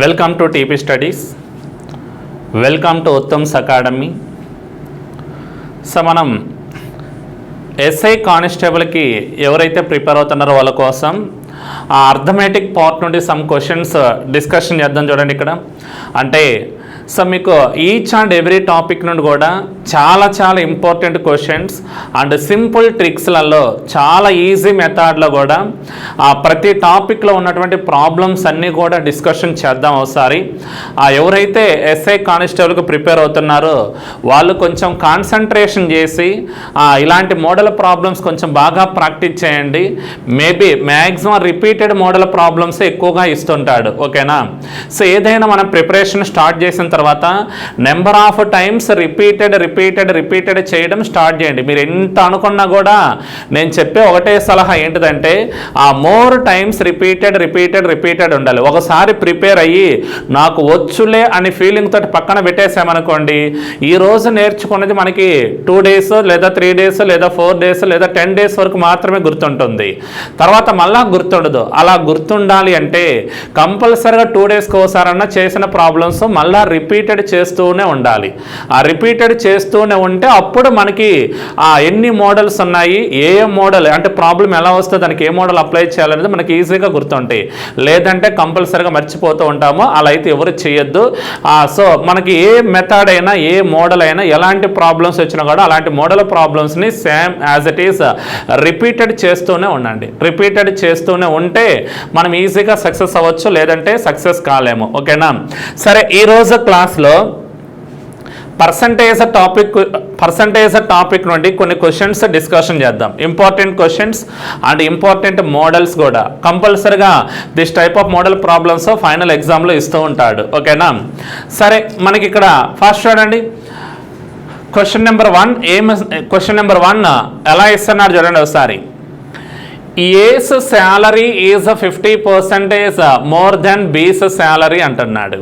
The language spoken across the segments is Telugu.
Welcome to TP studies, welcome to Uttam's academy. So మనం ఎస్ఐ కానిస్టేబుల్కి ఎవరైతే ప్రిపేర్ అవుతున్నారో వాళ్ళ కోసం ఆ అర్థమెటిక్ పార్ట్ నుండి సమ్ క్వశ్చన్స్ డిస్కషన్ చేద్దాం. చూడండి ఇక్కడ అంటే సో మీకు ఈచ్ అండ్ ఎవ్రీ టాపిక్ నుండి కూడా చాలా ఇంపార్టెంట్ క్వశ్చన్స్ అండ్ సింపుల్ ట్రిక్స్లలో చాలా ఈజీ మెథడ్లో కూడా ప్రతి టాపిక్లో ఉన్నటువంటి ప్రాబ్లమ్స్ అన్నీ కూడా డిస్కషన్ చేద్దాం ఒకసారి. ఎవరైతే ఎస్ఐ కానిస్టేబుల్కి ప్రిపేర్ అవుతున్నారో వాళ్ళు కొంచెం కాన్సన్ట్రేషన్ చేసి ఇలాంటి మోడల్ ప్రాబ్లమ్స్ కొంచెం బాగా ప్రాక్టీస్ చేయండి. Maybe maximum repeated model problems ఎక్కువగా ఇస్తుంటాడు, ఓకేనా. సో ఏదైనా మనం ప్రిపరేషన్ స్టార్ట్ చేసిన తర్వాత నెంబర్ ఆఫ్ టైమ్స్ రిపీటెడ్ చేయడం స్టార్ట్ చేయండి. మీరు ఎంత అనుకున్నా కూడా నేను చెప్పే ఒకటే సలహా ఏంటిదంటే మోర్ టైమ్స్ రిపీటెడ్ ఉండాలి. ఒకసారి ప్రిపేర్ అయ్యి నాకు వచ్చులే అని ఫీలింగ్ తోటి పక్కన పెట్టేసామనుకోండి, ఈరోజు నేర్చుకున్నది మనకి 2 days లేదా 3 days లేదా 4 days లేదా 10 days వరకు మాత్రమే గుర్తుంటుంది, తర్వాత మళ్ళా గుర్తుండదు. అలా గుర్తుండాలి అంటే కంపల్సరీగా 2 daysకి ఒకసారన్నా చేసిన ప్రాబ్లమ్స్ మళ్ళా రిపీటెడ్ చేస్తూనే ఉండాలి. రిపీటెడ్ చేస్తూనే ఉంటే అప్పుడు మనకి ఎన్ని మోడల్స్ ఉన్నాయి, ఏ మోడల్ అంటే ప్రాబ్లం ఎలా వస్తుంది, దానికి ఏ మోడల్ అప్లై చేయాలనేది మనకి ఈజీగా గుర్తుంటాయి. లేదంటే కంపల్సరీగా మర్చిపోతూ ఉంటామో, అలా అయితే ఎవరు చేయొద్దు. సో మనకి ఏ మెథడ్ అయినా ఏ మోడల్ అయినా ఎలాంటి ప్రాబ్లమ్స్ వచ్చినా కూడా అలాంటి మోడల్ ప్రాబ్లమ్స్ని same as it is repeated చేస్తూనే ఉండండి. రిపీటెడ్ చేస్తూనే ఉంటే మనం ఈజీగా సక్సెస్ అవ్వచ్చు, లేదంటే సక్సెస్ కాలేము, ఓకేనా. సరే, ఈరోజు క్లాస్లో పర్సంటేజ్ టాపిక్ నుండి కొన్ని క్వశ్చన్స్ డిస్కషన్ చేద్దాం. Important questions and important models కూడా కంపల్సరీగా this type of model problems final ఎగ్జామ్లో ఇస్తూ ఉంటాడు, ఓకేనా. సరే, మనకి ఇక్కడ ఫస్ట్ చూడండి, క్వశ్చన్ నెంబర్ 1 ఎలా ఇస్తున్నాడు చూడండి ఒకసారి. ఏస్ శాలరీ ఈజ్ 50% మోర్ దెన్ బీస్ శాలరీ అంటున్నాడు.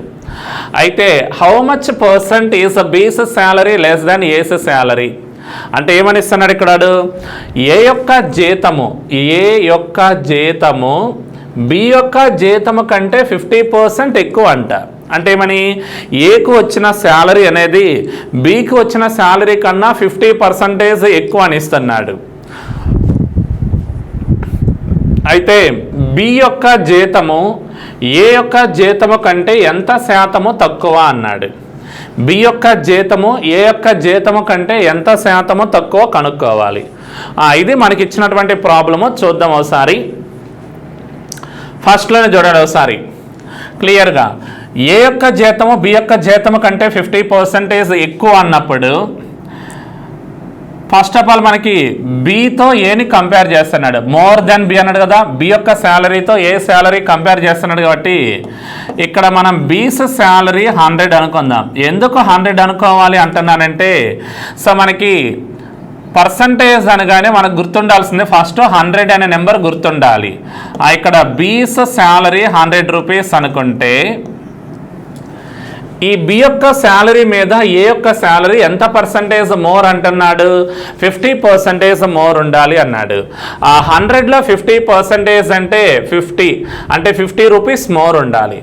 అయితే హౌ మచ్ పర్సెంట్ ఈజ్ బీస్ శాలరీ లెస్ దాన్ ఏస్ శాలరీ అంటే ఏమని ఇస్తున్నాడు ఇక్కడ, ఏ యొక్క జీతము బి యొక్క జీతము కంటే 50% ఎక్కువ అంట. అంటే ఏమని, ఏకు వచ్చిన శాలరీ అనేది బికి వచ్చిన శాలరీ కన్నా 50% ఎక్కువ అని ఇస్తున్నాడు. అయితే బి యొక్క జీతము ఏ యొక్క జీతము కంటే ఎంత శాతము తక్కువ అన్నాడు. బి యొక్క జీతము ఏ యొక్క జీతము కంటే ఎంత శాతము తక్కువ కనుక్కోవాలి. ఇది మనకి ఇచ్చినటువంటి ప్రాబ్లము. చూద్దాం ఒకసారి. ఫస్ట్లోనే చూడండి ఒకసారి క్లియర్గా. ఏ యొక్క జీతము బి యొక్క జీతము కంటే 50% ఎక్కువ అన్నప్పుడు ఫస్ట్ ఆఫ్ ఆల్ మనకి బితో ఏని కంపేర్ చేస్తున్నాడు. మోర్ దెన్ బి అన్నాడు కదా, బి యొక్క శాలరీతో ఏ శాలరీ కంపేర్ చేస్తున్నాడు కాబట్టి ఇక్కడ మనం బీస్ శాలరీ 100 అనుకుందాం. ఎందుకు 100 అనుకోవాలి అంటున్నానంటే, సో మనకి పర్సంటేజ్ అనగానే మనకు గుర్తుండాల్సిందే ఫస్ట్ 100 అనే నెంబర్ గుర్తుండాలి. ఇక్కడ బీస్ శాలరీ 100 రూపీస్ అనుకుంటే ఈ బి యొక్క శాలరీ మీద ఏ యొక్క శాలరీ ఎంత పర్సంటేజ్ మోర్ అంటున్నాడు, 50% మోర్ ఉండాలి అన్నాడు. 100లో 50% అంటే 50 అంటే 50 రూపీస్ మోర్ ఉండాలి.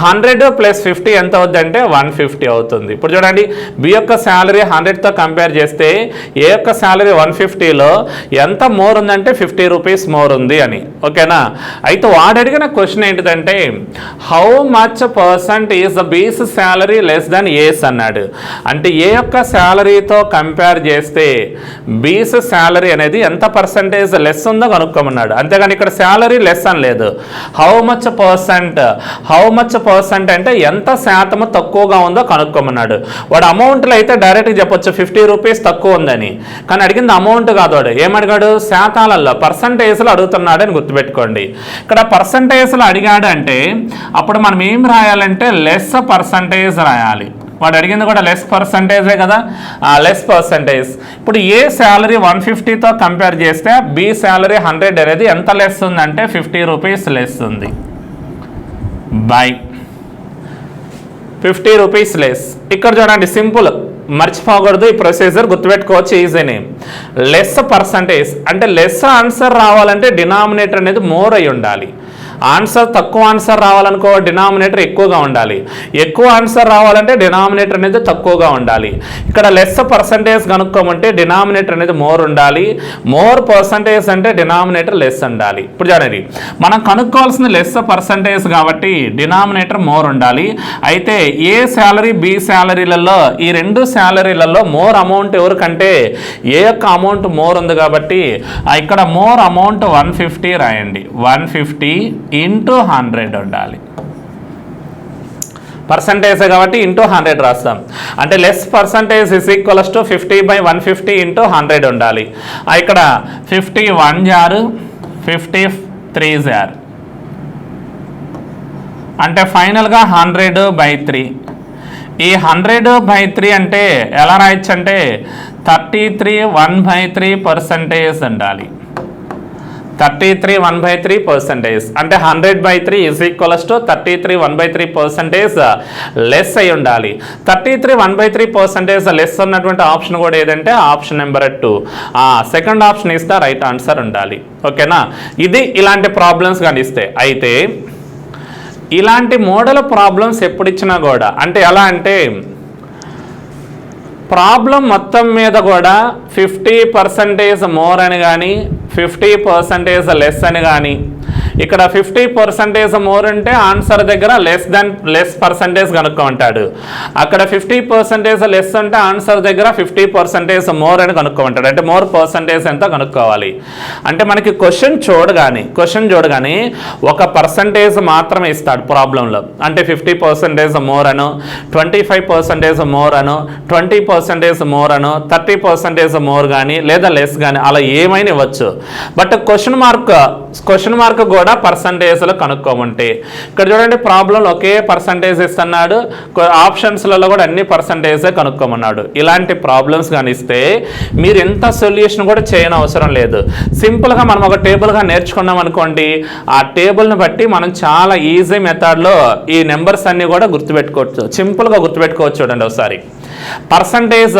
100 + 50 ఎంత అవుద్ది అంటే 150 అవుతుంది. ఇప్పుడు చూడండి, బి యొక్క శాలరీ 100తో కంపేర్ చేస్తే ఏ యొక్క శాలరీ 150లో ఎంత మోర్ ఉందంటే 50 రూపీస్ మోర్ ఉంది అని, ఓకేనా. అయితే వాడు అడిగిన క్వశ్చన్ ఏంటిదంటే how much percent is the బీస్ శాలరీ లెస్ దాన్ ఏస్ అన్నాడు. అంటే ఏ యొక్క శాలరీతో కంపేర్ చేస్తే బీస్ శాలరీ అనేది ఎంత పర్సంటేజ్ లెస్ ఉందో కనుక్కోమన్నాడు. అంతేగాని ఇక్కడ శాలరీ లెస్ అని లేదు. హౌ మచ్ పర్సెంట్ అంటే ఎంత శాతము తక్కువగా ఉందో కనుక్కోమన్నాడు. వాడు అమౌంట్లో అయితే డైరెక్ట్గా చెప్పొచ్చు 50 రూపీస్ తక్కువ ఉందని, కానీ అడిగింది అమౌంట్ కాదు. వాడు ఏమడిగాడు, శాతాలలో పర్సంటేజ్లో అడుగుతున్నాడు అని గుర్తుపెట్టుకోండి. ఇక్కడ పర్సంటేజ్లో అడిగాడు అంటే అప్పుడు మనం ఏం రాయాలంటే లెస్ పర్సంటేజ్ రాయాలి. వాడు అడిగింది కూడా లెస్ పర్సంటేజే కదా, లెస్ పర్సంటేజ్. ఇప్పుడు ఏ శాలరీ 150తో కంపేర్ చేస్తే బి శాలరీ 100 అనేది ఎంత లెస్ ఉందంటే 50 రూపీస్ లెస్ ఉంది బై 50 రూపీస్ లెస్. ఇక్కడ చూడండి సింపుల్, మర్చిపోకూడదు ఈ ప్రొసీజర్, గుర్తుపెట్టుకోవచ్చు ఈజీని. లెస్ పర్సంటేజ్ అంటే లెస్ ఆన్సర్ రావాలంటే డినామినేటర్ అనేది మోర్ అయి ఉండాలి. ఆన్సర్ తక్కువ ఆన్సర్ రావాలనుకో డినామినేటర్ ఎక్కువగా ఉండాలి, ఎక్కువ ఆన్సర్ రావాలంటే డినామినేటర్ అనేది తక్కువగా ఉండాలి. ఇక్కడ లెస్ పర్సంటేజ్ కనుక్కోమంటే డినామినేటర్ అనేది మోర్ ఉండాలి, మోర్ పర్సంటేజ్ అంటే డినామినేటర్ లెస్ ఉండాలి. ఇప్పుడు చూడండి మనం కనుక్కోవాల్సింది లెస్ పర్సంటేజ్ కాబట్టి డినామినేటర్ మోర్ ఉండాలి. అయితే ఏ శాలరీ బి శాలరీలలో ఈ రెండు శాలరీలలో మోర్ అమౌంట్ ఎవరికంటే ఏ యొక్క అమౌంట్ మోర్ ఉంది కాబట్టి ఇక్కడ మోర్ అమౌంట్ 150 రాయండి. 150 ఇంటూ 100 ఉండాలి. పర్సంటేజ్ కాబట్టి ఇంటూ 100 రాస్తాం. అంటే less percentage is equals to 50/150 into 100 ఉండాలి. ఇక్కడ 51 జారు 53 జారు అంటే ఫైనల్గా 100/3. ఈ 100/3 అంటే ఎలా రాయొచ్చు అంటే 33 1/3% ఉండాలి. 33 1/3% అంటే 100/3 ఈజ్ ఈక్వల్స్ టు 33 1/3% లెస్ అయి ఉండాలి. 33 1/3% లెస్ ఉన్నటువంటి ఆప్షన్ కూడా ఏదంటే option number 2, second option is the right answer ఉండాలి. ఓకేనా, ఇది ఇలాంటి ప్రాబ్లమ్స్ కానీ ఇస్తే. అయితే ఇలాంటి మోడల్ ప్రాబ్లమ్స్ ఎప్పుడు ఇచ్చినా కూడా అంటే ఎలా అంటే ప్రాబ్లం మొత్తం మీద కూడా 50% మోర్ అని కానీ 50% లెస్ అని కానీ, ఇక్కడ 50% మోర్ అంటే ఆన్సర్ దగ్గర లెస్ పర్సంటేజ్ కనుక్కోమంటాడు, అక్కడ 50% లెస్ అంటే ఆన్సర్ దగ్గర 50% మోర్ అని కనుక్కోమంటాడు. అంటే మోర్ పర్సంటేజ్ ఎంత కనుక్కోవాలి. అంటే మనకి క్వశ్చన్ చూడగానే ఒక పర్సంటేజ్ మాత్రమే ఇస్తాడు ప్రాబ్లంలో. అంటే 50% మోర్ అను, 25% మోర్ అను, 20% మోర్ అను, 30% మోర్ కానీ లేదా లెస్ కానీ అలా ఏమైనా ఇవ్వచ్చు. బట్ క్వశ్చన్ మార్క్ కూడా పర్సంటేజ్లో కనుక్కోమంటే ఇక్కడ చూడండి ప్రాబ్లంలో ఒకే పర్సంటేజ్ ఇస్తున్నాడు, ఆప్షన్స్లలో కూడా అన్ని పర్సంటేజే కనుక్కోమన్నాడు. ఇలాంటి ప్రాబ్లమ్స్ కానీ ఇస్తే మీరు ఎంత సొల్యూషన్ కూడా చేయని అవసరం లేదు. సింపుల్గా మనం ఒక టేబుల్గా నేర్చుకున్నాం అనుకోండి, ఆ టేబుల్ని బట్టి మనం చాలా ఈజీ మెథడ్లో ఈ నెంబర్స్ అన్నీ కూడా గుర్తుపెట్టుకోవచ్చు, సింపుల్గా గుర్తుపెట్టుకోవచ్చు. చూడండి ఒకసారి పర్సంటేజ్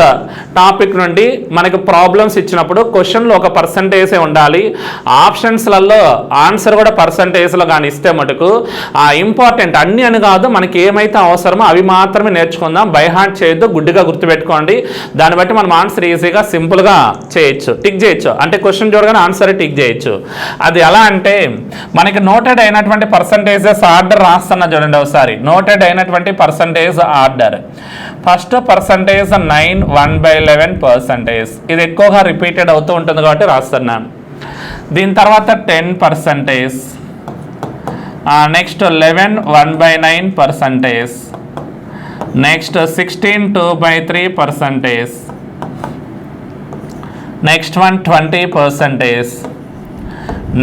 టాపిక్ నుండి మనకి ప్రాబ్లమ్స్ ఇచ్చినప్పుడు క్వశ్చన్లో ఒక పర్సంటేజే ఉండాలి, ఆప్షన్స్లలో ఆన్సర్ కూడా పర్సంటేజ్లో కానీ ఇస్తే మటుకు ఇంపార్టెంట్ అన్ని అని కాదు, మనకి ఏమైతే అవసరమో అవి మాత్రమే నేర్చుకుందాం. బై హార్ట్ చేయొద్దు, గుడ్డిగా గుర్తుపెట్టుకోండి. దాన్ని బట్టి మనం ఆన్సర్ ఈజీగా సింపుల్గా చేయొచ్చు, టిక్ చేయొచ్చు. అంటే క్వశ్చన్ చూడగానే ఆన్సర్ టిక్ చేయొచ్చు. అది ఎలా అంటే మనకి నోటెడ్ అయినటువంటి పర్సంటేజెస్ ఆర్డర్ రాస్తున్నా చూడండి ఒకసారి. నోటెడ్ అయినటువంటి పర్సంటేజ్ ఆర్డర్ ఫస్ట్ పర్సంటేజ్ 9 1/11%. ఇది ఎక్కువగా రిపీటెడ్ అవుతూ ఉంటుంది కాబట్టి రాస్తున్నాను. దీని తర్వాత 10%, next 11 1/9%, next 16 2/3%, next one 20%,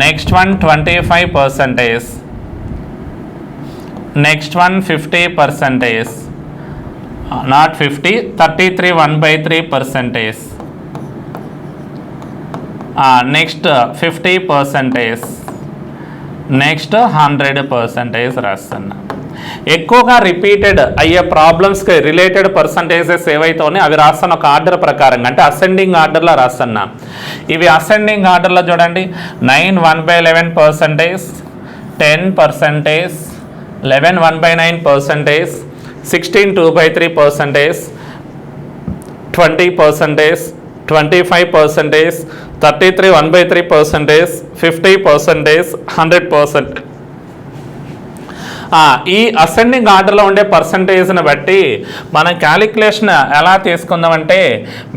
next one 25%, next one 50%, not 50, 33 1/3%, next 50%, next 100% రాస్తున్నా. ఎక్కువగా రిపీటెడ్ అయ్యే ప్రాబ్లమ్స్కి రిలేటెడ్ పర్సంటేజెస్ ఏవైతే ఉన్నాయో అవి రాస్తాను ఒక ఆర్డర్ ప్రకారంగా, అంటే అసెండింగ్ ఆర్డర్లో రాస్తున్నా. ఇవి అసెండింగ్ ఆర్డర్లో చూడండి 9 1/11%, 10%, 11 1/9%, 16 2/3%, 20%, 25%, 33 1/3%, 50%, 100%. ఈ అసెండింగ్ ఆర్డర్లో ఉండే పర్సంటేజ్ని బట్టి మనం క్యాలిక్యులేషన్ ఎలా తీసుకుందామంటే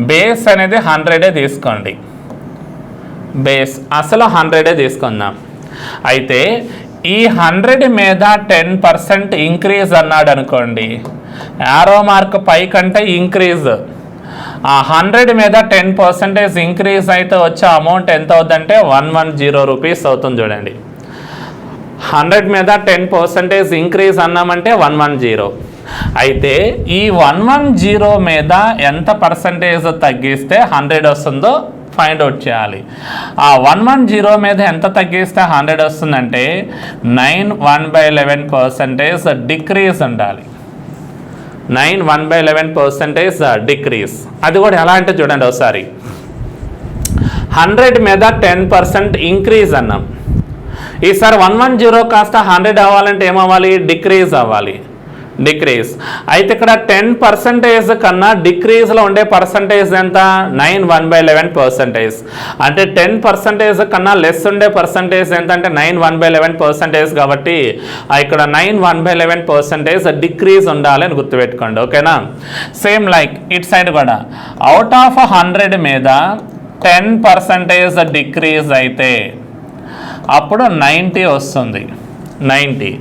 బేస్ అనేది 100 తీసుకోండి. బేస్ అసలు 100 తీసుకుందాం. అయితే ఈ 100 మీద 10% ఇంక్రీజ్ అన్నాడు అనుకోండి, యారో మార్క్ పై కంటే ఇంక్రీజ్. 100 మీద 10% ఇంక్రీజ్ అయితే వచ్చే అమౌంట్ ఎంత అవుతుందంటే 110 రూపీస్ అవుతుంది. చూడండి 100 మీద 10% ఇంక్రీజ్ అన్నామంటే 110. అయితే ఈ 110 మీద ఎంత పర్సంటేజ్ తగ్గిస్తే 100 వస్తుందో ఫైండ్ అవుట్ చేయాలి. ఆ 110 మీద ఎంత తగ్గిస్తే 100 వస్తుందంటే 9 1/11% డిక్రీజ్ ఉండాలి. 9 1/11% డిక్రీజ్. అది కూడా ఎలా అంటే చూడండి ఒకసారి 100 మీద 10% ఇంక్రీజ్ అన్నాం. ఈసారి 110 కాస్త 100 అవ్వాలంటే ఏమవ్వాలి? డిక్రీజ్ అవ్వాలి. డిక్రీజ్ అయితే ఇక్కడ 10% కన్నా డిక్రీజ్లో ఉండే పర్సంటేజ్ ఎంత? 9/111%. అంటే 10% కన్నా లెస్ ఉండే పర్సంటేజ్ ఎంత అంటే 9/111% కాబట్టి ఇక్కడ 9/111% డిక్రీజ్ ఉండాలి అని గుర్తుపెట్టుకోండి. ఓకేనా? సేమ్ లైక్ ఇట్ సైడ్ కూడా అవుట్ ఆఫ్ 100 మీద 10% డిక్రీజ్ అయితే అప్పుడు 90 వస్తుంది. 90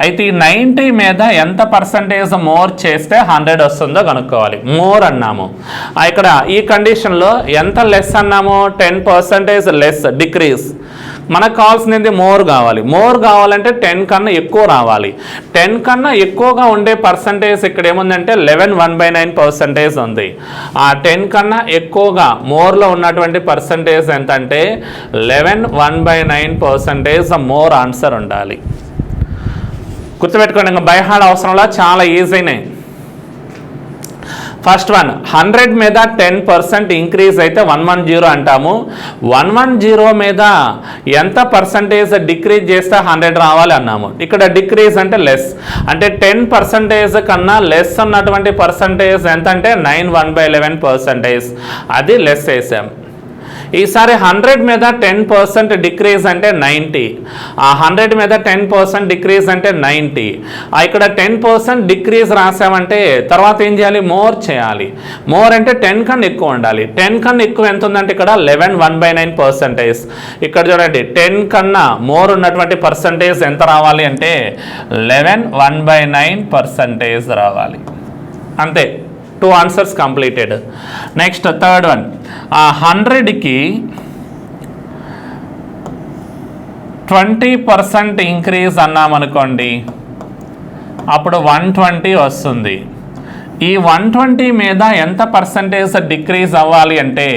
అయితే ఈ 90 మీద ఎంత పర్సంటేజ్ మోర్ చేస్తే 100 వస్తుందో కనుక్కోవాలి. మోర్ అన్నాము, ఇక్కడ ఈ కండిషన్లో ఎంత లెస్ అన్నాము? 10% లెస్ డిక్రీజ్. మనకు కావాల్సింది మోర్ కావాలి. మోర్ కావాలంటే 10 కన్నా ఎక్కువ రావాలి. 10 కన్నా ఎక్కువగా ఉండే పర్సంటేజ్ ఇక్కడ ఏముందంటే 11/1/9% ఉంది. ఆ 10 కన్నా ఎక్కువగా మోర్లో ఉన్నటువంటి పర్సంటేజ్ ఎంత అంటే 11/1/9% మోర్ ఆన్సర్ ఉండాలి. గుర్తుపెట్టుకోండి, ఇంకా బైహార్డ్ అవసరంలో చాలా ఈజీనే. ఫస్ట్ వన్ 100 మీద 10% ఇంక్రీజ్ అయితే 110 అంటాము. 110 మీద ఎంత పర్సంటేజ్ డిక్రీజ్ చేస్తే 100 రావాలి అన్నాము. ఇక్కడ డిక్రీజ్ అంటే లెస్, అంటే 10% కన్నా లెస్ ఉన్నటువంటి పర్సంటేజ్ ఎంత అంటే 9/111%. అది లెస్ వేసాం. ఈసారి 100 మీద 10% డిక్రీజ్ అంటే 90. ఆ 100 మీద 10% డిక్రీజ్ అంటే 90. ఇక్కడ 10% డిక్రీజ్ రాసామంటే తర్వాత ఏం చేయాలి? మోర్ చేయాలి. మోర్ అంటే 10 కన్నా ఎక్కువ ఉండాలి. 10 కన్నా ఎక్కువ ఎంత ఉందంటే ఇక్కడ 11/1/9%. ఇక్కడ చూడండి 10 కన్నా మోర్ ఉన్నటువంటి పర్సంటేజ్ ఎంత రావాలి అంటే 11/1/9% రావాలి. అంతే, 2 answers completed. Next third one 100కి 20% ఇంక్రీజ్ అన్నామనుకోండి, అప్పుడు 120 వస్తుంది. ఈ 120 మీద ఎంత పర్సంటేజ్ డిక్రీజ్ అవ్వాలి అంటే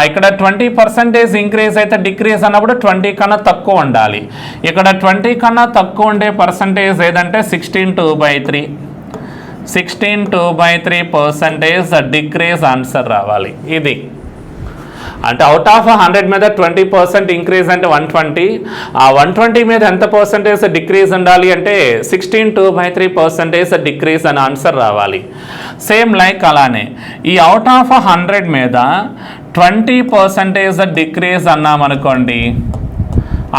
ఇక్కడ 20% ఇంక్రీజ్ అయితే డిక్రీజ్ అన్నప్పుడు 20 కన్నా తక్కువ ఉండాలి. ఇక్కడ 20 కన్నా తక్కువ ఉండే పర్సంటేజ్ ఏదంటే 16/2/3. 16/2/3% డిక్రీజ్ ఆన్సర్ రావాలి. ఇది అంటే అవుట్ ఆఫ్ 100 మీద 20% ఇంక్రీజ్ అంటే 120. ఆ 120 మీద ఎంత పర్సంటేజ్ డిక్రీజ్ ఉండాలి అంటే 16/2/3% డిక్రీజ్ అని ఆన్సర్ రావాలి. సేమ్ లైక్ అలానే ఈ అవుట్ ఆఫ్ 100 మీద 20% డిక్రీజ్ అన్నామనుకోండి,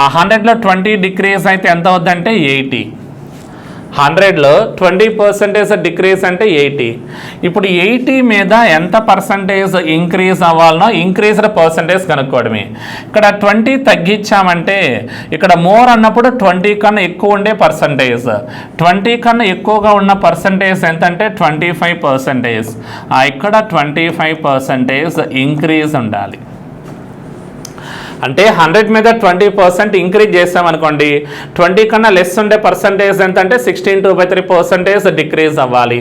ఆ 100లో 20 డిక్రీజ్ అయితే ఎంత అవుద్దంటే 80. 100లో 20% డిక్రీజ్ అంటే 80. ఇప్పుడు 80 మీద ఎంత పర్సంటేజ్ ఇంక్రీజ్ అవ్వాలనో ఇంక్రీజ్డ్ పర్సంటేజ్ కనుక్కోవడమే. ఇక్కడ 20 తగ్గించామంటే ఇక్కడ మోర్ అన్నప్పుడు 20 కన్నా ఎక్కువ ఉండే పర్సంటేజ్, 20 కన్నా ఎక్కువగా ఉన్న పర్సంటేజ్ ఎంత అంటే 25%. ఇక్కడ 25% ఇంక్రీజ్ ఉండాలి. అంటే 100 మీద 20% ఇంక్రీజ్ చేస్తామనుకోండి, 20 కన్నా లెస్ ఉండే పర్సంటేజ్ ఎంత అంటే 16/3% డిక్రీజ్ అవ్వాలి.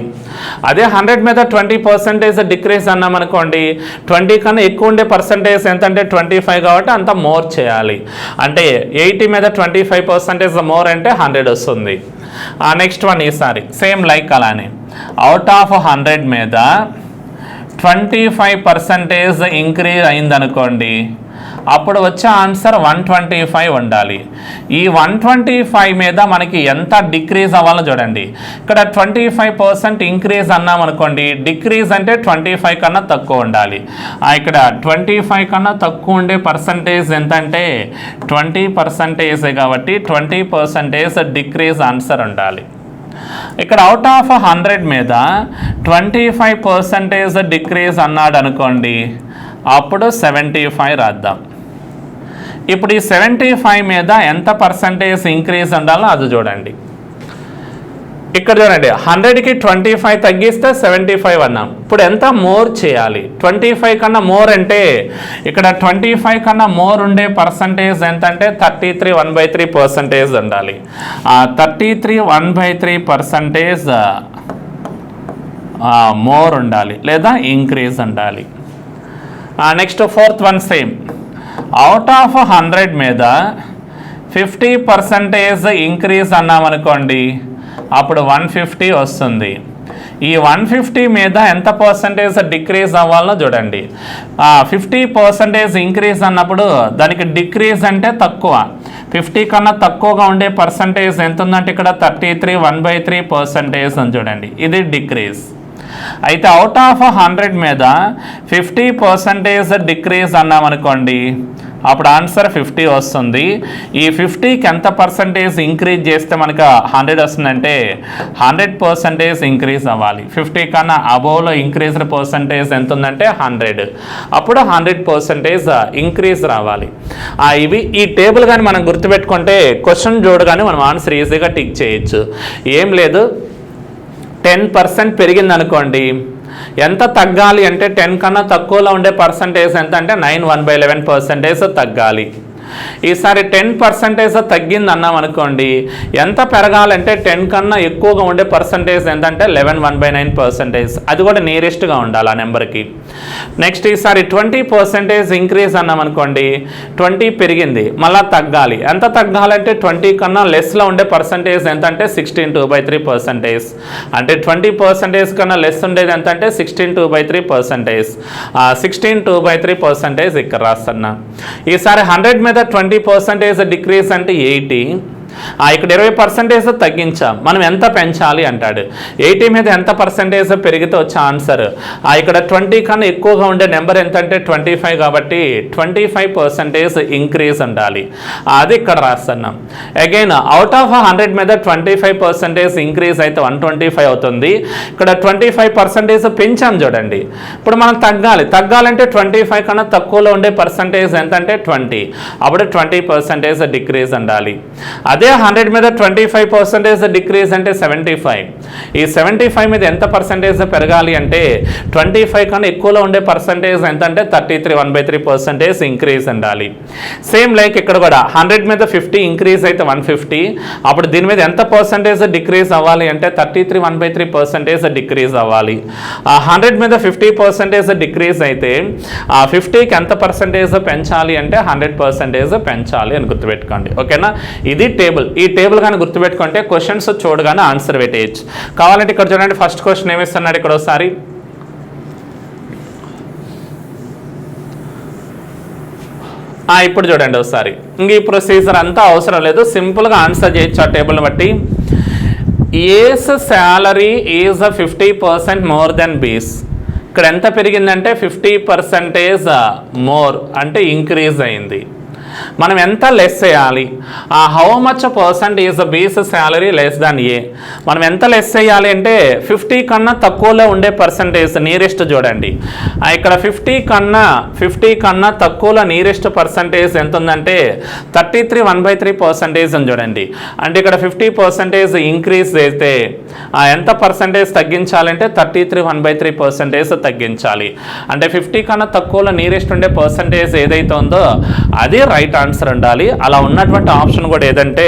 అదే 100 మీద 20% డిక్రీజ్ అన్నామనుకోండి, 20 కన్నా ఎక్కువ ఉండే పర్సంటేజ్ ఎంత అంటే 25 కాబట్టి అంత మోర్ చేయాలి. అంటే 80 మీద 25% మోర్ అంటే 100 వస్తుంది. నెక్స్ట్ వన్ ఈసారి సేమ్ లైక్ అలానే అవుట్ ఆఫ్ 100 మీద 25% ఇంక్రీజ్ అయిందనుకోండి, అప్పుడు వచ్చే ఆన్సర్ 125 ఉండాలి. ఈ 125 మీద మనకి ఎంత డిక్రీజ్ అవ్వాలో చూడండి. ఇక్కడ 25% ఇంక్రీజ్ అన్నామనుకోండి, డిక్రీజ్ అంటే 25 కన్నా తక్కువ ఉండాలి. ఇక్కడ 25 కన్నా తక్కువ ఉండే పర్సంటేజ్ ఎంత అంటే 20% కాబట్టి 20% డిక్రీజ్ ఆన్సర్ ఉండాలి. ఇక్కడ అవుట్ ఆఫ్ 100 మీద 25% డిక్రీజ్ అన్నాడు అనుకోండి, అప్పుడు 75 రాద్దాం. ఇప్పుడు ఈ 75 మీద ఎంత పర్సంటేజ్ ఇంక్రీజ్ ఉండాలో అది చూడండి. ఇక్కడ చూడండి 100కి 25 తగ్గిస్తే 75 అన్నాం. ఇప్పుడు ఎంత మోర్ చేయాలి? 25 కన్నా మోర్ అంటే ఇక్కడ 25 కన్నా మోర్ ఉండే పర్సంటేజ్ ఎంత అంటే 33/1/3% ఉండాలి. 33/1/3% మోర్ ఉండాలి లేదా ఇంక్రీజ్ ఉండాలి. Next fourth one same out of 100 మీద 50% ఇంక్రీజ్ అన్నామనుకోండి, అప్పుడు 150 వస్తుంది. ఈ 150 మీద ఎంత పర్సంటేజ్ డిక్రీజ్ అవ్వాలో చూడండి. 50% ఇంక్రీజ్ అన్నప్పుడు దానికి డిక్రీజ్ అంటే తక్కువ, 50 కన్నా తక్కువగా ఉండే పర్సంటేజ్ ఎంత ఉందంటే ఇక్కడ 33 1/3% అని చూడండి, ఇది డిక్రీజ్. అయితే అవుట్ ఆఫ్ 100 మీద 50% డిక్రీజ్ అన్నామనుకోండి, అప్పుడు ఆన్సర్ 50 వస్తుంది. ఈ 50కి ఎంత పర్సంటేజ్ ఇంక్రీజ్ చేస్తే మనకు 100 వస్తుందంటే 100% ఇంక్రీజ్ అవ్వాలి. 50 కన్నా అబోవ్లో ఇంక్రీజ్డ్ పర్సంటేజ్ ఎంత ఉందంటే 100, అప్పుడు 100% ఇంక్రీజ్ రావాలి. ఇవి ఈ టేబుల్ కానీ మనం గుర్తుపెట్టుకుంటే క్వశ్చన్ చూడగానే మనం ఆన్సర్ ఈజీగా టిక్ చేయొచ్చు. ఏం లేదు, 10% పెరిగింది అనుకోండి, ఎంత తగ్గాలి అంటే 10 కన్నా తక్కువలో ఉండే పర్సంటేజ్ ఎంత అంటే 9 1/11% తగ్గాలి. ఈసారి 10% తగ్గింది అన్నాం అనుకోండి, ఎంత పెరగాలంటే 10 కన్నా ఎక్కువగా ఉండే పర్సంటేజ్ ఎంతంటే 11 1/9%, అది కూడా నియరెస్ట్గా ఉండాలి ఆ నెంబర్కి. నెక్స్ట్ ఈసారి 20% ఇంక్రీజ్ అన్నాం అనుకోండి, 20 పెరిగింది మళ్ళీ తగ్గాలి, ఎంత తగ్గాలంటే 20 కన్నా లెస్లో ఉండే పర్సంటేజ్ ఎంతంటే 16 2/3%, అంటే 20% కన్నా లెస్ ఉండేది ఎంతంటే 16 2/3%, 16 2/3% ఇక్కడ రాస్తున్నా. ఈసారి 100 మీద 20% డిక్రీజ్ అంటే 80, ఇక్కడ 20% తగ్గించాం, మనం ఎంత పెంచాలి అంటాడు. 80 మీద ఎంత పర్సంటేజ్ పెరిగితే వచ్చే ఆన్సర్, ఇక్కడ 20 కన్నా ఎక్కువగా ఉండే నెంబర్ ఎంత అంటే 25, కాబట్టి 25% ఇంక్రీజ్ ఉండాలి, అది ఇక్కడ రాస్తున్నాం. అగైన్ అవుట్ ఆఫ్ 100 మీద 25% ఇంక్రీజ్ అయితే 125 అవుతుంది. ఇక్కడ 25% పెంచాం చూడండి, ఇప్పుడు మనం తగ్గాలంటే 25 కన్నా తక్కువలో ఉండే పర్సంటేజ్ ఎంత అంటే 20, అప్పుడు 20% డిక్రీజ్ ఉండాలి. అదే 100 మీద 25% డిక్రీజ్ అంటే 75, ఈ 75 మీద ఎంత పర్సంటేజ్ పెరగాలి అంటే 25 కన్నా ఎక్కువలో ఉండే పర్సంటేజ్ ఎంత అంటే 33 1/3% ఇంక్రీజ్ ఉండాలి. సేమ్ లైక్ ఇక్కడ కూడా 100 మీద 50 ఇంక్రీజ్ అయితే 150, అప్పుడు దీని మీద ఎంత పర్సంటేజ్ డిక్రీజ్ అవ్వాలి అంటే 33 1/3% డిక్రీజ్ అవ్వాలి. 100 మీద 50% డిక్రీజ్ అయితే 50కి ఎంత పర్సంటేజ్ పెంచాలి అంటే 100% పెంచాలి అని గుర్తుపెట్టుకోండి. ఓకేనా, ఇది టేబుల్. ఈ టేబుల్ కానీ గుర్తుపెట్టుకుంటే క్వశ్చన్స్ చూడగానే ఆన్సర్ పెట్టేయచ్చు. కావాలంటే ఇక్కడ చూడండి, ఫస్ట్ క్వశ్చన్ ఏమిస్తున్నాడు ఇక్కడ ఒకసారి, ఇప్పుడు చూడండి ఒకసారి. ఇంక ఈ ప్రొసీజర్ అంతా అవసరం లేదు, సింపుల్గా ఆన్సర్ చేయొచ్చు ఆ టేబుల్ని బట్టి. ఏస్ శాలరీ ఈజ్ 50% మోర్ దెన్ బీస్, ఇక్కడ ఎంత పెరిగిందంటే 50% మోర్ అంటే ఇంక్రీజ్ అయింది. మనం ఎంత లెస్ చేయాలి, హౌ మచ్ పర్సెంట్ ఈజ్ బీస్ శాలరీ లెస్ దాన్ ఏ, మనం ఎంత లెస్ చేయాలి అంటే 50 కన్నా తక్కువలో ఉండే పర్సంటేజ్ నియరెస్ట్ చూడండి. ఇక్కడ 50 కన్నా తక్కువలో నియరెస్ట్ పర్సంటేజ్ ఎంత ఉందంటే 33 1/3% అని చూడండి. అంటే ఇక్కడ 50% ఇంక్రీజ్ అయితే ఎంత పర్సంటేజ్ తగ్గించాలంటే 33 1/3% తగ్గించాలి. అంటే 50 కన్నా తక్కువలో నియరెస్ట్ ఉండే పర్సంటేజ్ ఏదైతే ఉందో అది రైట్ ఆన్సర్ ఉండాలి. అలా ఉన్నటువంటి ఆప్షన్ కూడా ఏదంటే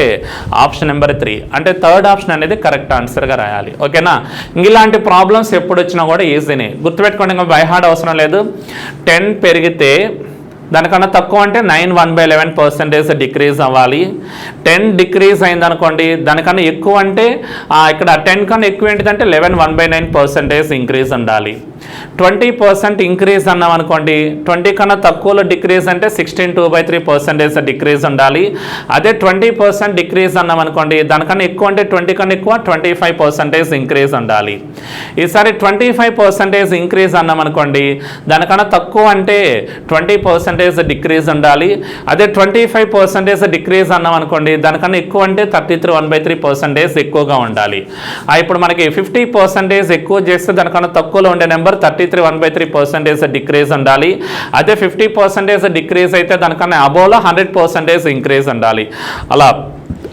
ఆప్షన్ నెంబర్ 3, అంటే థర్డ్ ఆప్షన్ అనేది కరెక్ట్ ఆన్సర్గా రాయాలి. ఓకేనా, ఇలాంటి ప్రాబ్లమ్స్ ఎప్పుడు వచ్చినా కూడా ఈజీనే గుర్తుపెట్టుకోండి, ఇంకా బై హార్ట్ అవసరం లేదు. 10 పెరిగితే దానికన్నా తక్కువ అంటే 9 1/11% డిక్రీజ్ అవ్వాలి. 10 డిక్రీజ్ అయింది అనుకోండి, దానికన్నా ఎక్కువ అంటే ఇక్కడ 10 కన్నా ఎక్కువ ఏంటిదంటే 11 1/9% ఇంక్రీజ్ ఉండాలి. 20% ఇంక్రీజ్ అన్నాం అనుకోండి, 20 కన్నా తక్కువలో డిక్రీజ్ అంటే 16 2/3% డిక్రీజ్ ఉండాలి. అదే 20% డిక్రీజ్ అన్నాం అనుకోండి, దానికన్నా ఎక్కువ అంటే 20 కన్నా ఎక్కువ 25% ఇంక్రీజ్ ఉండాలి. ఈసారి 25% ఇంక్రీజ్ అన్నాం అనుకోండి, దానికన్నా తక్కువ అంటే 20% డిక్రీజ్ ఉండాలి. అదే 25% డిక్రీజ్ అన్నాం అనుకోండి, దానికన్నా ఎక్కువ అంటే 33 1/3% ఎక్కువగా ఉండాలి. ఇప్పుడు మనకి 50% ఎక్కువ చేస్తే దానికన్నా తక్కువలో ఉండే నెంబర్ 33 1/3% డిక్రీజ్ ఉండాలి. అదే 50% డిక్రీజ్ అయితే దానికన్నా అబోవ్లో 100% ఇంక్రీజ్ ఉండాలి. అలా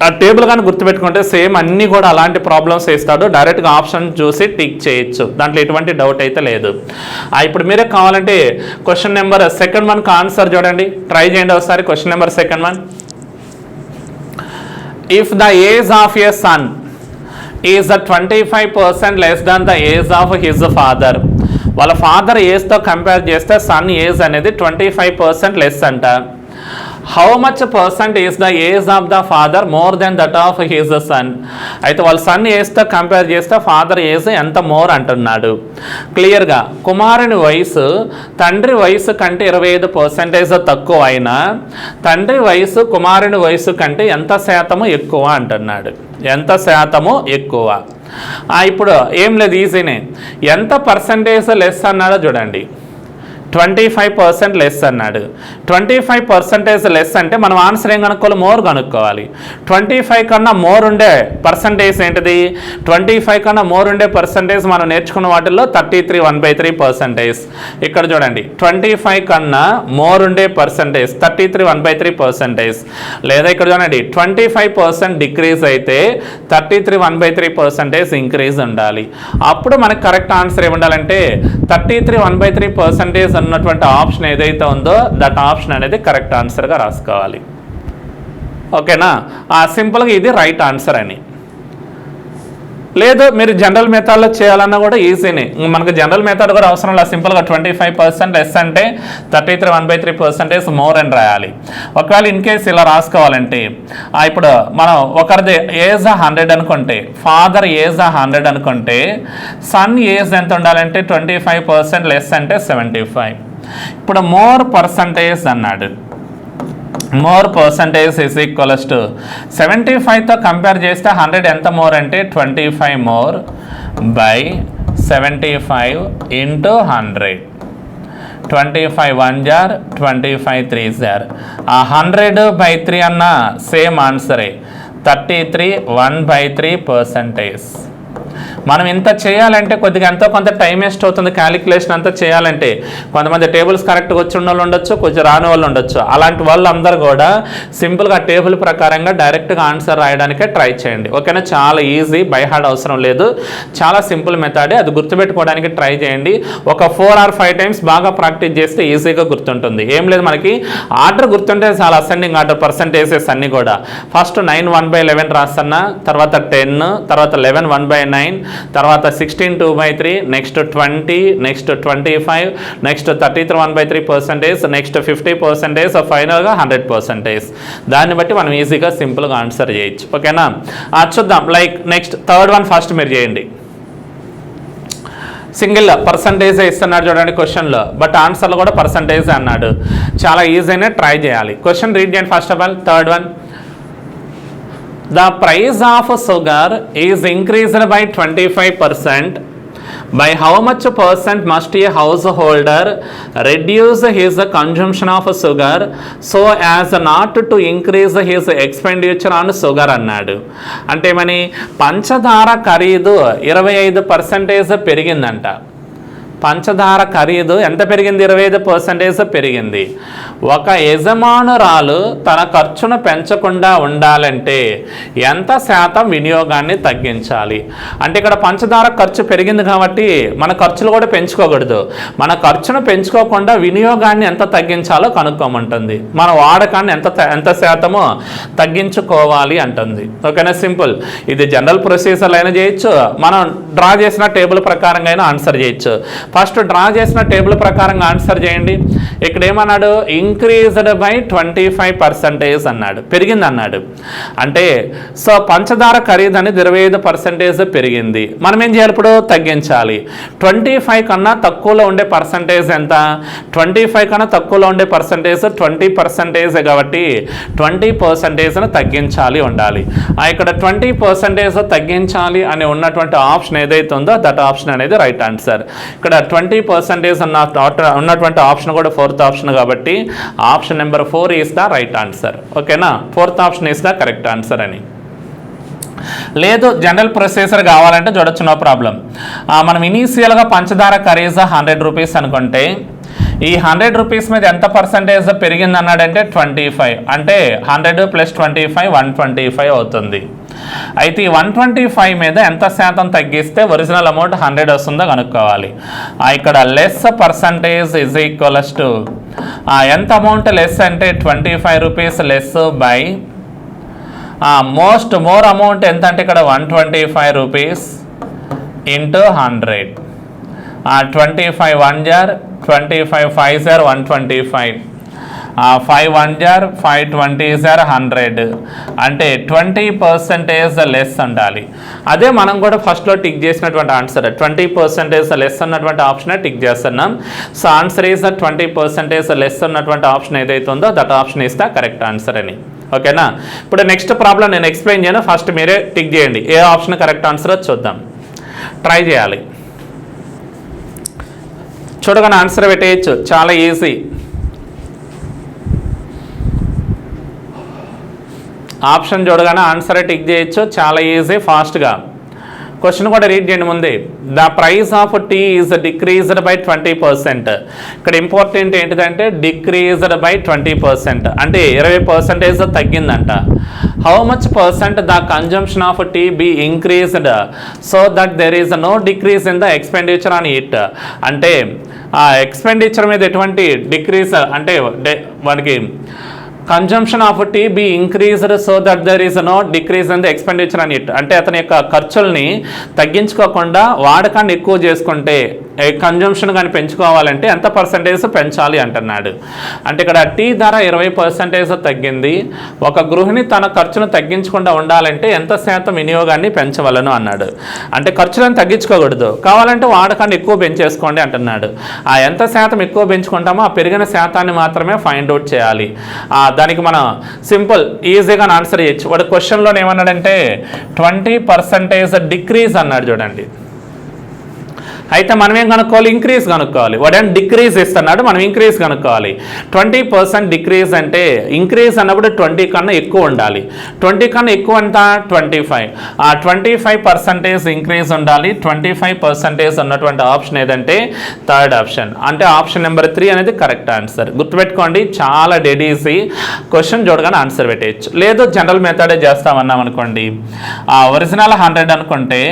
ఆ టేబుల్ కానీ గుర్తుపెట్టుకుంటే సేమ్ అన్నీ కూడా అలాంటి ప్రాబ్లమ్స్ వేస్తాడు, డైరెక్ట్గా ఆప్షన్ చూసి టిక్ చేయొచ్చు, దాంట్లో ఎటువంటి డౌట్ అయితే లేదు. ఇప్పుడు మీరే కావాలంటే క్వశ్చన్ నెంబర్ సెకండ్ 1కి ఆన్సర్ చూడండి, ట్రై చేయండి ఒకసారి. Question number second 1, if the age of a son is 25% less than the age of his father, వాళ్ళ ఫాదర్ ఏజ్తో కంపేర్ చేస్తే సన్ ఏజ్ అనేది 25% లెస్ అంట. How much percent is the age of the father more than that of his son. అయితే వాళ్ళ సన్ ఏజ్తో కంపేర్ చేస్తే ఫాదర్ ఏజ్ ఎంత మోర్ అంటున్నాడు. క్లియర్గా కుమారుని వయసు తండ్రి వయసు కంటే 25% తక్కువ అయినా తండ్రి వయసు కుమారుని వయసు కంటే ఎంత శాతము ఎక్కువ అంటున్నాడు. ఎంత శాతము ఎక్కువ. ఇప్పుడు ఏం లేదు, ఈజీనే. ఎంత పర్సంటేజ్ లెస్ అన్నాడో చూడండి. 25% లెస్ అన్నాడు. 25% లెస్ అంటే మనం ఆన్సర్ ఏం కనుక్కోవాలి? మోర్ కనుక్కోవాలి. 25 కన్నా మోర్ ఉండే పర్సంటేజ్ ఏంటిది? 25 కన్నా మోర్ ఉండే పర్సంటేజ్ మనం నేర్చుకున్న వాటిల్లో 33 1/3%. ఇక్కడ చూడండి, 25 కన్నా మోర్ ఉండే పర్సంటేజ్ 33 1/3%. లేదా ఇక్కడ చూడండి, 25% డిక్రీజ్ అయితే 33 1/3% ఇంక్రీజ్ ఉండాలి. అప్పుడు మనకు కరెక్ట్ ఆన్సర్ ఏముండాలంటే 33 1/3% ఉన్నటువంటి ఆప్షన్ ఏదైతే ఉందో దట్ ఆప్షన్ అనేది కరెక్ట్ ఆన్సర్గా రాసుకోవాలి. ఓకేనా? సింపుల్గా ఇది రైట్ ఆన్సర్ అని. లేదు మీరు జనరల్ మెథడ్లో చేయాలన్నా కూడా ఈజీనే. మనకు జనరల్ మెథడ్ కూడా అవసరం లేదు. సింపుల్గా 25% లెస్ అంటే 33 1/3% మోర్ అని రాయాలి. ఒకవేళ ఇన్ కేసు ఇలా రాసుకోవాలంటే ఇప్పుడు మనం ఒకరిది ఏజ్ 100 అనుకుంటే, ఫాదర్ ఏజ్ 100 అనుకుంటే, సన్ ఏజ్ ఎంత ఉండాలంటే 25% లెస్ అంటే 75. ఇప్పుడు మోర్ పర్సంటేజ్ అన్నాడు. More percentage is equals to 75తో కంపేర్ చేస్తే 100 ఎంత మోర్ అంటే 25 మోర్ బై 75 ఇంటూ 100. 25 1 జార్ 25 3 జార్. 100/3 అన్న సేమ్ ఆన్సరే, 33 1/3%. మనం ఇంత చేయాలంటే కొద్దిగా ఎంతో కొంత టైం వేస్ట్ అవుతుంది. క్యాలిక్యులేషన్ అంతా చేయాలంటే కొంతమంది టేబుల్స్ కరెక్ట్గా వచ్చిన వాళ్ళు ఉండొచ్చు, కొంచెం రాని వాళ్ళు ఉండొచ్చు. అలాంటి వాళ్ళందరూ కూడా సింపుల్గా టేబుల్ ప్రకారంగా డైరెక్ట్గా ఆన్సర్ రాయడానికే ట్రై చేయండి. ఓకేనా? చాలా ఈజీ, బై హార్డ్ అవసరం లేదు. చాలా సింపుల్ మెథడే. అది గుర్తుపెట్టుకోవడానికి ట్రై చేయండి. ఒక 4 or 5 టైమ్స్ బాగా ప్రాక్టీస్ చేస్తే ఈజీగా గుర్తుంటుంది. ఏం లేదు, మనకి ఆర్డర్ గుర్తుంటే చాలా అసెండింగ్ ఆర్డర్ పర్సంటేజెస్ అన్నీ కూడా. ఫస్ట్ 9 1/11 రాస్తున్నా, తర్వాత 10, తర్వాత 11 1/9, తర్వాత 16 2/3, నెక్స్ట్ 20, నెక్స్ట్ 25, నెక్స్ట్ 33 1/3%, నెక్స్ట్ 50%, ఫైనల్గా 100%. దాన్ని బట్టి మనం ఈజీగా సింపుల్గా ఆన్సర్ చేయొచ్చు. ఓకేనా? చూద్దాం. Like next third one first మీరు చేయండి. సింగిల్ పర్సంటేజ్ ఇస్తున్నాడు చూడండి క్వశ్చన్లో, బట్ ఆన్సర్లో కూడా పర్సంటేజ్ అన్నాడు. చాలా ఈజీనే, ట్రై చేయాలి. క్వశ్చన్ రీడ్ చేయండి. First of all third one. The price of sugar is increased by 25%. By how much percent must a householder reduce his consumption of sugar so as not to increase his expenditure on sugar అన్నాడు. అంటే మని పంచదార ఖరీదు 25% పెరిగిందంట. పంచదార ఖరీదు ఎంత పెరిగింది? 25% పెరిగింది. ఒక యజమానురాలు తన ఖర్చును పెంచకుండా ఉండాలంటే ఎంత శాతం వినియోగాన్ని తగ్గించాలి? అంటే ఇక్కడ పంచదార ఖర్చు పెరిగింది కాబట్టి మన ఖర్చులు కూడా పెంచుకోకూడదు. మన ఖర్చును పెంచుకోకుండా వినియోగాన్ని ఎంత తగ్గించాలో కనుక్కోమంటుంది. మన వాడకాన్ని ఎంత శాతమో తగ్గించుకోవాలి అంటుంది. ఓకేనా? సింపుల్. ఇది జనరల్ ప్రొసీజర్లో అయినా చేయొచ్చు, మనం డ్రా చేసిన టేబుల్ ప్రకారంగా అయినా ఆన్సర్ చేయొచ్చు. ఫస్ట్ డ్రా చేసిన టేబుల్ ప్రకారంగా ఆన్సర్ చేయండి. ఇక్కడ ఏమన్నాడు? ఇంక్రీజ్డ్ బై 25% అన్నాడు, పెరిగింది అన్నాడు. అంటే సో పంచదార ఖరీదు అనేది 25% పెరిగింది. మనం ఏం చేయాలి? ఇప్పుడు తగ్గించాలి. 25 కన్నా తక్కువలో ఉండే పర్సంటేజ్ ఎంత? 25 కన్నా తక్కువలో ఉండే పర్సంటేజ్ 20% కాబట్టి 20%ను తగ్గించాలి ఉండాలి. ఇక్కడ 20% తగ్గించాలి అని ఉన్నటువంటి ఆప్షన్ ఏదైతే ఉందో దట్ ఆప్షన్ అనేది రైట్ ఆన్సర్. ఇక్కడ 20% ఉన్నటువంటి ఆప్షన్ కూడా 4th ఆప్షన్ కాబట్టి option number 4 is the right answer. ఓకేనా? 4th option is the correct answer అని. లేదు జనరల్ ప్రొసీజర్ కావాలంటే చూడొచ్చు, నో ప్రాబ్లం. మనం ఇనీషియల్గా పంచదార ఖరీదు 100 రూపీస్ అనుకుంటే ఈ 100 రూపీస్ మీద ఎంత పర్సంటేజ్ పెరిగింది అన్నాడంటే 25. అంటే 100 + 25 125 అవుతుంది. అయితే ఈ 125 మీద ఎంత శాతం తగ్గిస్తే ఒరిజినల్ అమౌంట్ 100 వస్తుందో కనుక్కోవాలి. ఇక్కడ less percentage is equals to ఎంత అమౌంట్ లెస్ అంటే 25 rupees less by more amount ఎంత అంటే ఇక్కడ 125 రూపీస్ ఇంటూ 100. 25 1 జార్ 25 5 జార్ 125. 5 1 జార్ 5 20 జార్ 100 అంటే 20% లెస్ ఉండాలి. అదే మనం కూడా ఫస్ట్లో టిక్ చేసినటువంటి ఆన్సర్ 20% లెస్ ఉన్నటువంటి ఆప్షనే టిక్ చేస్తున్నాం. సో ఆన్సర్ ఈజ్ 20% లెస్ ఉన్నటువంటి ఆప్షన్ ఏదైతే ఉందో that option is the correct answer అని. ఓకేనా? ఇప్పుడు నెక్స్ట్ ప్రాబ్లం నేను ఎక్స్ప్లెయిన్ చేయను, ఫస్ట్ మీరే టిక్ చేయండి ఏ ఆప్షన్ కరెక్ట్ ఆన్సర్ చూద్దాం. ట్రై చేయాలి. చూడగానే ఆన్సర్ పెట్టేయచ్చు, చాలా ఈజీ. ఆప్షన్ చూడగానే ఆన్సర్ టిక్ చేయొచ్చు, చాలా ఈజీ, ఫాస్ట్గా. క్వశ్చన్ కూడా రీడ్ చేయండి ముందే. The price of tea is decreased by 20%. ఇక్కడ ఇంపార్టెంట్ ఏంటిదంటే డిక్రీజ్డ్ బై 20%, అంటే 20% తగ్గిందంట. How much percent the consumption of tea be increased so that there is no decrease in the expenditure on it. అంటే ఆ ఎక్స్పెండిచర్ మీద ఎటువంటి డిక్రీజ్ అంటే వాడికి consumption of tea be increased so that there is no decrease in the expenditure అని ఇట్. అంటే అతని యొక్క ఖర్చుల్ని తగ్గించుకోకుండా వాడకాన్ని ఎక్కువ చేసుకుంటే కన్జంప్షన్ కానీ పెంచుకోవాలంటే ఎంత పర్సంటేజ్ పెంచాలి అంటున్నాడు. అంటే ఇక్కడ టీ ధర 20% తగ్గింది. ఒక గృహిణి తన ఖర్చును తగ్గించకుండా ఉండాలంటే ఎంత శాతం వినియోగాన్ని పెంచవలను అన్నాడు. అంటే ఖర్చులను తగ్గించుకోకూడదు, కావాలంటే వాడకాన్ని ఎక్కువ పెంచేసుకోండి అంటున్నాడు. ఆ ఎంత శాతం ఎక్కువ పెంచుకుంటామో ఆ పెరిగిన శాతాన్ని మాత్రమే ఫైండ్ అవుట్ చేయాలి. దానికి మనం సింపుల్ ఈజీగా ఆన్సర్ చేయొచ్చు. వాడు క్వశ్చన్లో ఏమన్నాడంటే 20% డిక్రీజ్ అన్నాడు చూడండి. అయితే మనం ఏం కనుక్కోవాలి? ఇంక్రీజ్ కనుక్కోవాలి. వాడేం డిక్రీజ్ ఇస్తున్నాడు, మనం ఇంక్రీజ్ కనుక్కోవాలి. 20% డిక్రీజ్ అంటే ఇంక్రీజ్ అన్నప్పుడు 20 కన్నా ఎక్కువ ఉండాలి. 20 కన్నా ఎక్కువ అంతా 25. ఆ 25% ఇంక్రీజ్ ఉండాలి. 25% ఉన్నటువంటి ఆప్షన్ ఏదంటే థర్డ్ ఆప్షన్, అంటే ఆప్షన్ నెంబర్ 3 అనేది కరెక్ట్ ఆన్సర్. గుర్తుపెట్టుకోండి, చాలా డెడ్ ఈజీ. క్వశ్చన్ చూడగానే ఆన్సర్ పెట్టేయచ్చు. లేదు జనరల్ మెథడే చేస్తామన్నాం అనుకోండి, ఒరిజినల్ 100 అనుకుంటే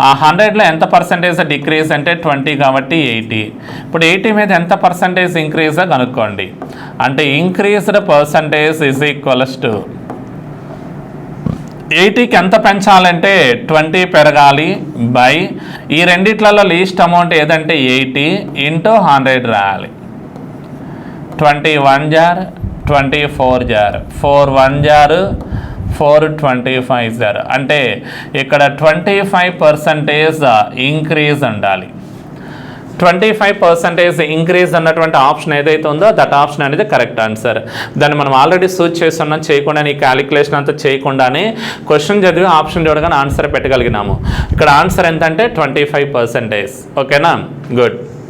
ఆ 100లో ఎంత పర్సంటేజ్ డిక్రీజ్ అంటే 20 కాబట్టి 80. ఇప్పుడు 80 మీద ఎంత పర్సంటేజ్ ఇంక్రీజ్ కనుక్కోండి. అంటే increased percentage is equals to 80కి ఎంత పెంచాలంటే 20 పెరగాలి బై ఈ రెండిట్లలో లీస్ట్ అమౌంట్ ఏదంటే 80 ఇంటూ 100 రాయాలి. 21 జార్ 24 జార్ 4 1 జార్ 4 25 జార్ అంటే ఇక్కడ 25% ఇంక్రీజ్ ఉండాలి. 25% ఇంక్రీజ్ అన్నటువంటి ఆప్షన్ ఏదైతే ఉందో దట్ ఆప్షన్ అనేది కరెక్ట్ ఆన్సర్. దాన్ని మనం ఆల్రెడీ సూచ్ చేస్తున్నాం, చేయకుండా ఈ క్యాలిక్యులేషన్ అంతా చేయకుండానే క్వశ్చన్ చదివి ఆప్షన్ చూడగానే ఆన్సర్ పెట్టగలిగినాము. ఇక్కడ ఆన్సర్ ఎంతంటే 25%. ఓకేనా? గుడ్.